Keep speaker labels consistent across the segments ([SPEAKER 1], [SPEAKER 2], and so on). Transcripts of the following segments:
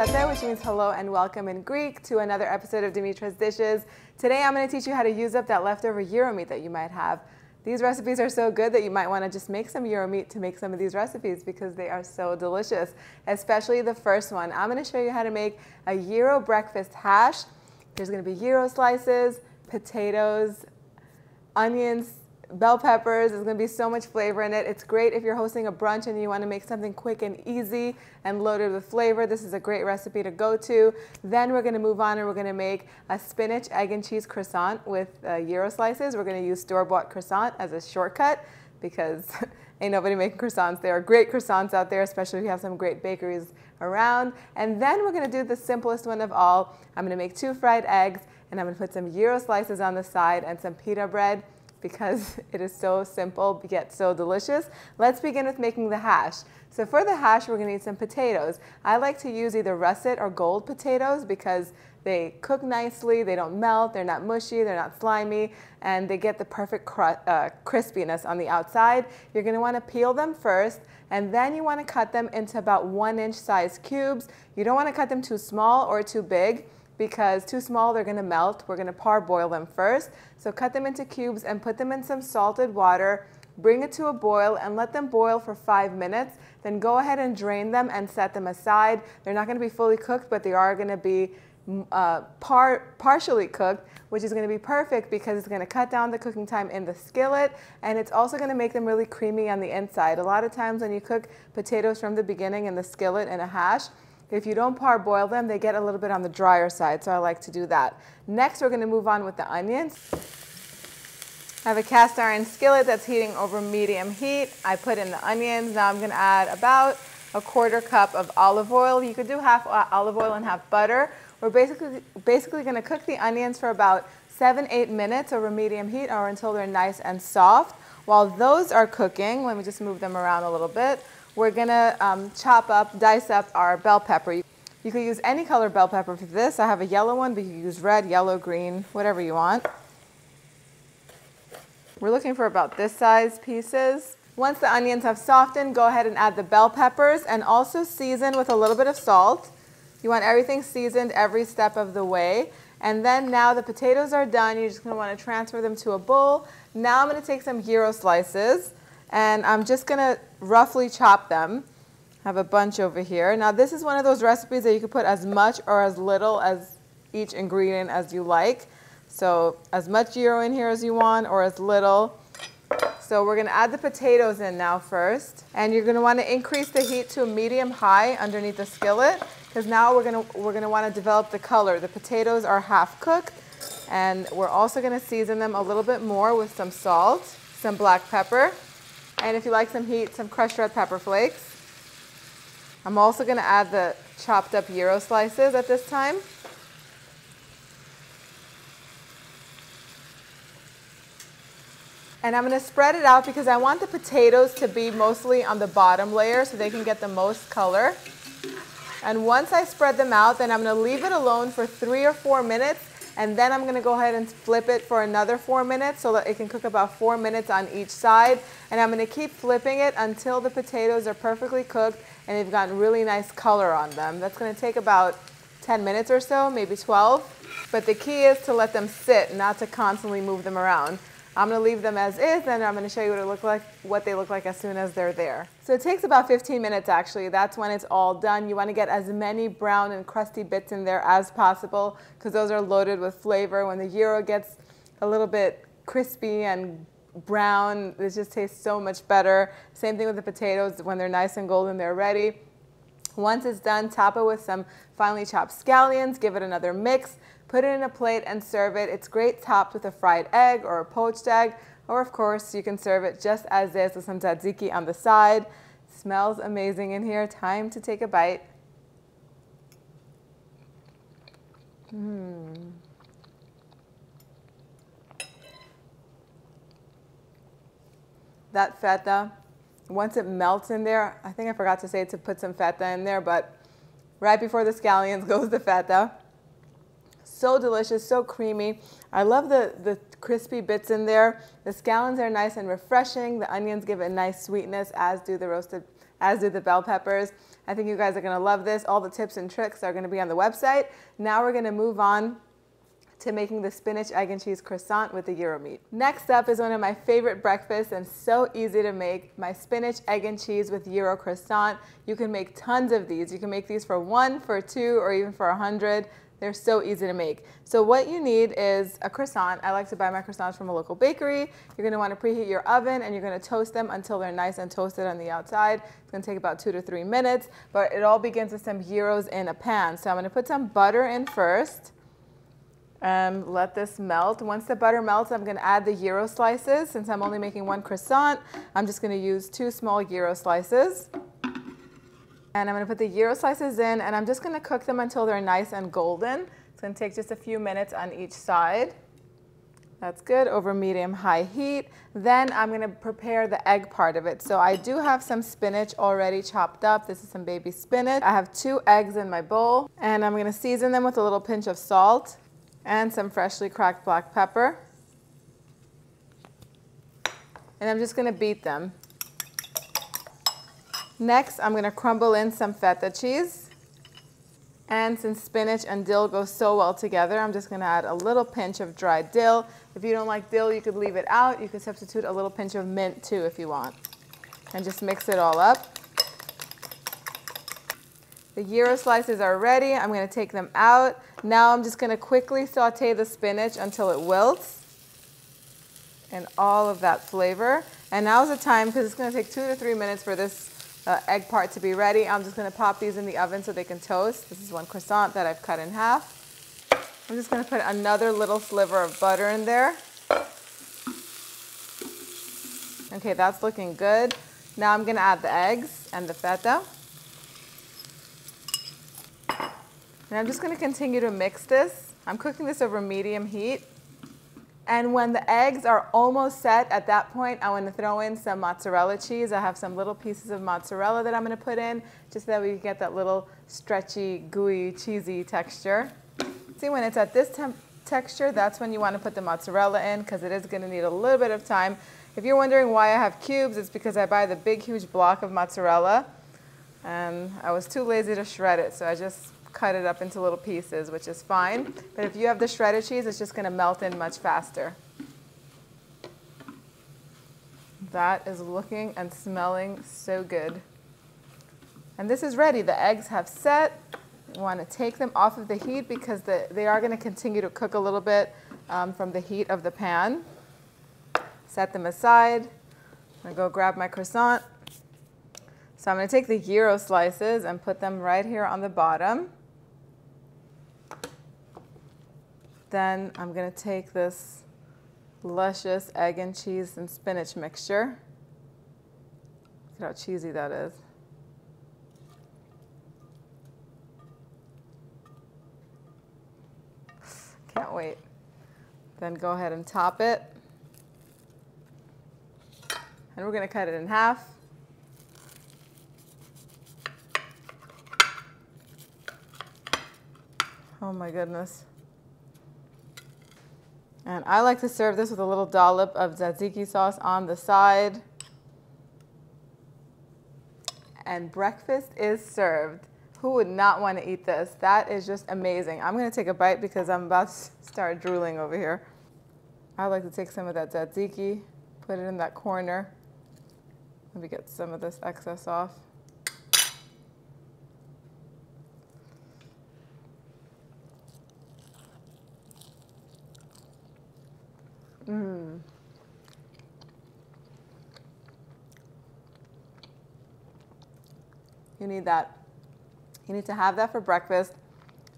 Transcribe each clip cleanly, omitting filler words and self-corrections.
[SPEAKER 1] Saute, which means hello and welcome in Greek, to another episode of Dimitra's Dishes. Today I'm going to teach you how to use up that leftover gyro meat that you might have. These recipes are so good that you might want to just make some gyro meat to make some of these recipes because they are so delicious, especially the first one. I'm going to show you how to make a gyro breakfast hash. There's going to be gyro slices, potatoes, onions, bell peppers. There's going to be so much flavor in it. It's great if you're hosting a brunch and you want to make something quick and easy and loaded with flavor. This is a great recipe to go to. Then we're going to move on and we're going to make a spinach, egg, and cheese croissant with gyro slices. We're going to use store-bought croissant as a shortcut because ain't nobody making croissants. There are great croissants out there, especially if you have some great bakeries around. And then we're going to do the simplest one of all. I'm going to make 2 fried eggs and I'm going to put some gyro slices on the side and some pita bread, because it is so simple yet so delicious. Let's begin with making the hash. So for the hash, we're going to need some potatoes. I like to use either russet or gold potatoes because they cook nicely, they don't melt, they're not mushy, they're not slimy, and they get the perfect crispiness on the outside. You're going to want to peel them first, and then you want to cut them into about 1-inch size cubes. You don't want to cut them too small or too big, because too small they're going to melt. We're going to parboil them first. So cut them into cubes and put them in some salted water. Bring it to a boil and let them boil for 5 minutes. Then go ahead and drain them and set them aside. They're not going to be fully cooked, but they are going to be partially cooked, which is going to be perfect because it's going to cut down the cooking time in the skillet, and it's also going to make them really creamy on the inside. A lot of times when you cook potatoes from the beginning in the skillet in a hash, if you don't parboil them, they get a little bit on the drier side, so I like to do that. Next, we're going to move on with the onions. I have a cast iron skillet that's heating over medium heat. I put in the onions. Now I'm going to add about a 1/4 cup of olive oil. You could do half olive oil and half butter. We're basically going to cook the onions for about 7-8 minutes over medium heat or until they're nice and soft. While those are cooking, let me just move them around a little bit. We're going to dice up our bell pepper. You could use any color bell pepper for this. I have a yellow one, but you can use red, yellow, green, whatever you want. We're looking for about this size pieces. Once the onions have softened, go ahead and add the bell peppers and also season with a little bit of salt. You want everything seasoned every step of the way. And then now the potatoes are done. You're just going to want to transfer them to a bowl. Now I'm going to take some gyro slices, and I'm just going to roughly chop them. I have a bunch over here. Now this is one of those recipes that you can put as much or as little as each ingredient as you like. So as much gyro in here as you want or as little. So we're going to add the potatoes in now first. And you're going to want to increase the heat to a medium-high underneath the skillet, because now we're going to want to develop the color. The potatoes are half cooked, and we're also going to season them a little bit more with some salt, some black pepper, and if you like some heat, some crushed red pepper flakes. I'm also going to add the chopped up gyro slices at this time. And I'm going to spread it out because I want the potatoes to be mostly on the bottom layer so they can get the most color. And once I spread them out, then I'm going to leave it alone for 3 or 4 minutes. And then I'm going to go ahead and flip it for another 4 minutes so that it can cook about 4 minutes on each side. And I'm going to keep flipping it until the potatoes are perfectly cooked and they've gotten really nice color on them. That's going to take about 10 minutes or so, maybe 12. But the key is to let them sit, not to constantly move them around. I'm going to leave them as is, and I'm going to show you what they look like as soon as they're there. So it takes about 15 minutes actually. That's when it's all done. You want to get as many brown and crusty bits in there as possible because those are loaded with flavor. When the gyro gets a little bit crispy and brown, it just tastes so much better. Same thing with the potatoes. When they're nice and golden, they're ready. Once it's done, top it with some finely chopped scallions. Give it another mix. Put it in a plate and serve it. It's great topped with a fried egg or a poached egg, or of course you can serve it just as is with some tzatziki on the side. Smells amazing in here. Time to take a bite. That feta, once it melts in there, I think I forgot to say to put some feta in there, but right before the scallions goes the feta. So delicious, so creamy. I love the crispy bits in there. The scallions are nice and refreshing. The onions give it a nice sweetness, as do the bell peppers. I think you guys are gonna love this. All the tips and tricks are gonna be on the website. Now we're gonna move on to making the spinach, egg, and cheese croissant with the gyro meat. Next up is one of my favorite breakfasts and so easy to make, my spinach, egg, and cheese with gyro croissant. You can make tons of these. You can make these for 1, for 2, or even for 100. They're so easy to make. So what you need is a croissant. I like to buy my croissants from a local bakery. You're gonna wanna preheat your oven and you're gonna toast them until they're nice and toasted on the outside. It's gonna take about 2 to 3 minutes, but it all begins with some gyros in a pan. So I'm gonna put some butter in first. Let this melt. Once the butter melts, I'm gonna add the gyro slices. Since I'm only making 1 croissant, I'm just gonna use 2 small gyro slices. And I'm gonna put the gyro slices in and I'm just gonna cook them until they're nice and golden. It's gonna take just a few minutes on each side. That's good, over medium-high heat. Then I'm gonna prepare the egg part of it. So I do have some spinach already chopped up. This is some baby spinach. I have 2 eggs in my bowl and I'm gonna season them with a little pinch of salt and some freshly cracked black pepper. And I'm just gonna beat them. Next, I'm gonna crumble in some feta cheese. And since spinach and dill go so well together, I'm just gonna add a little pinch of dried dill. If you don't like dill, you could leave it out. You could substitute a little pinch of mint too if you want. And just mix it all up. The gyro slices are ready. I'm gonna take them out. Now I'm just gonna quickly saute the spinach until it wilts and all of that flavor. And now's the time, because it's gonna take 2 to 3 minutes for this egg part to be ready. I'm just gonna pop these in the oven so they can toast. This is 1 croissant that I've cut in half. I'm just gonna put another little sliver of butter in there. Okay, that's looking good. Now I'm gonna add the eggs and the feta. And I'm just gonna continue to mix this. I'm cooking this over medium heat. And when the eggs are almost set, at that point, I want to throw in some mozzarella cheese. I have some little pieces of mozzarella that I'm going to put in, just so that we get that little stretchy, gooey, cheesy texture. See, when it's at this texture, that's when you want to put the mozzarella in, because it is going to need a little bit of time. If you're wondering why I have cubes, it's because I buy the big, huge block of mozzarella, and I was too lazy to shred it, so I just cut it up into little pieces, which is fine. But if you have the shredded cheese, it's just going to melt in much faster. That is looking and smelling so good. And this is ready. The eggs have set. You want to take them off of the heat because they are going to continue to cook a little bit from the heat of the pan. Set them aside. I'm going to go grab my croissant. So I'm going to take the gyro slices and put them right here on the bottom. Then I'm going to take this luscious egg and cheese and spinach mixture. Look at how cheesy that is. Can't wait. Then go ahead and top it. And we're going to cut it in half. Oh my goodness. And I like to serve this with a little dollop of tzatziki sauce on the side. And breakfast is served. Who would not want to eat this? That is just amazing. I'm going to take a bite because I'm about to start drooling over here. I like to take some of that tzatziki, put it in that corner. Let me get some of this excess off. You need that. You need to have that for breakfast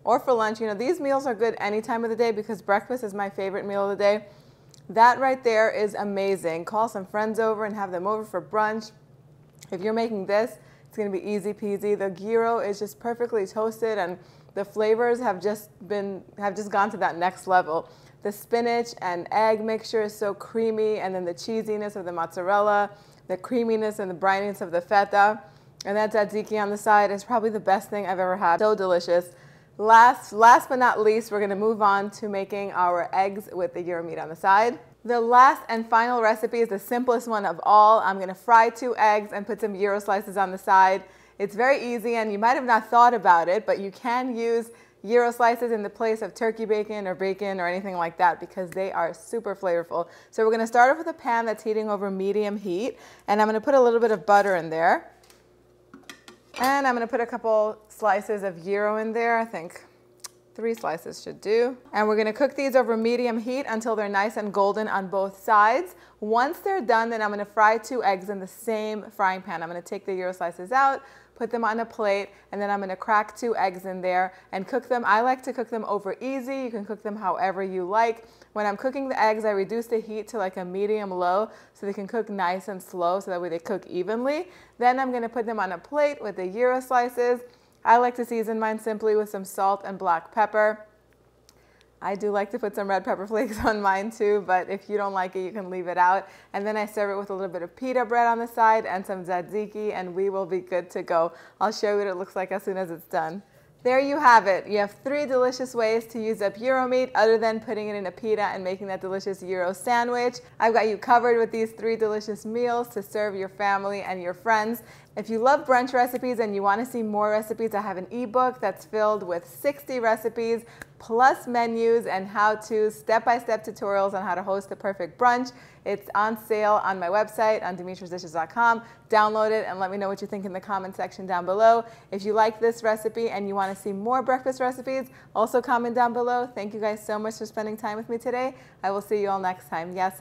[SPEAKER 1] or for lunch. You know, these meals are good any time of the day because breakfast is my favorite meal of the day. That right there is amazing. Call some friends over and have them over for brunch. If you're making this, it's going to be easy peasy. The gyro is just perfectly toasted and the flavors have just gone to that next level. The spinach and egg mixture is so creamy, and then the cheesiness of the mozzarella, the creaminess and the brininess of the feta, and that tzatziki on the side is probably the best thing I've ever had. So delicious. Last but not least, we're going to move on to making our eggs with the gyro meat on the side. The last and final recipe is the simplest one of all. I'm going to fry 2 eggs and put some gyro slices on the side. It's very easy, and you might have not thought about it, but you can use gyro slices in the place of turkey bacon or anything like that because they are super flavorful. So we're going to start off with a pan that's heating over medium heat, and I'm going to put a little bit of butter in there. And I'm going to put a couple slices of gyro in there. I think 3 slices should do. And we're going to cook these over medium heat until they're nice and golden on both sides. Once they're done, then I'm going to fry 2 eggs in the same frying pan. I'm going to take the gyro slices out, put them on a plate, and then I'm going to crack 2 eggs in there and cook them. I like to cook them over easy. You can cook them however you like. When I'm cooking the eggs, I reduce the heat to like a medium low so they can cook nice and slow so that way they cook evenly. Then I'm going to put them on a plate with the gyro slices. I like to season mine simply with some salt and black pepper. I do like to put some red pepper flakes on mine too, but if you don't like it, you can leave it out. And then I serve it with a little bit of pita bread on the side and some tzatziki, and we will be good to go. I'll show you what it looks like as soon as it's done. There you have it. You have 3 delicious ways to use up gyro meat other than putting it in a pita and making that delicious gyro sandwich. I've got you covered with these 3 delicious meals to serve your family and your friends. If you love brunch recipes and you want to see more recipes, I have an ebook that's filled with 60 recipes plus menus and how-to step-by-step tutorials on how to host the perfect brunch. It's on sale on my website on dimitrasdishes.com. Download it and let me know what you think in the comment section down below. If you like this recipe and you want to see more breakfast recipes, also comment down below. Thank you guys so much for spending time with me today. I will see you all next time. Yes,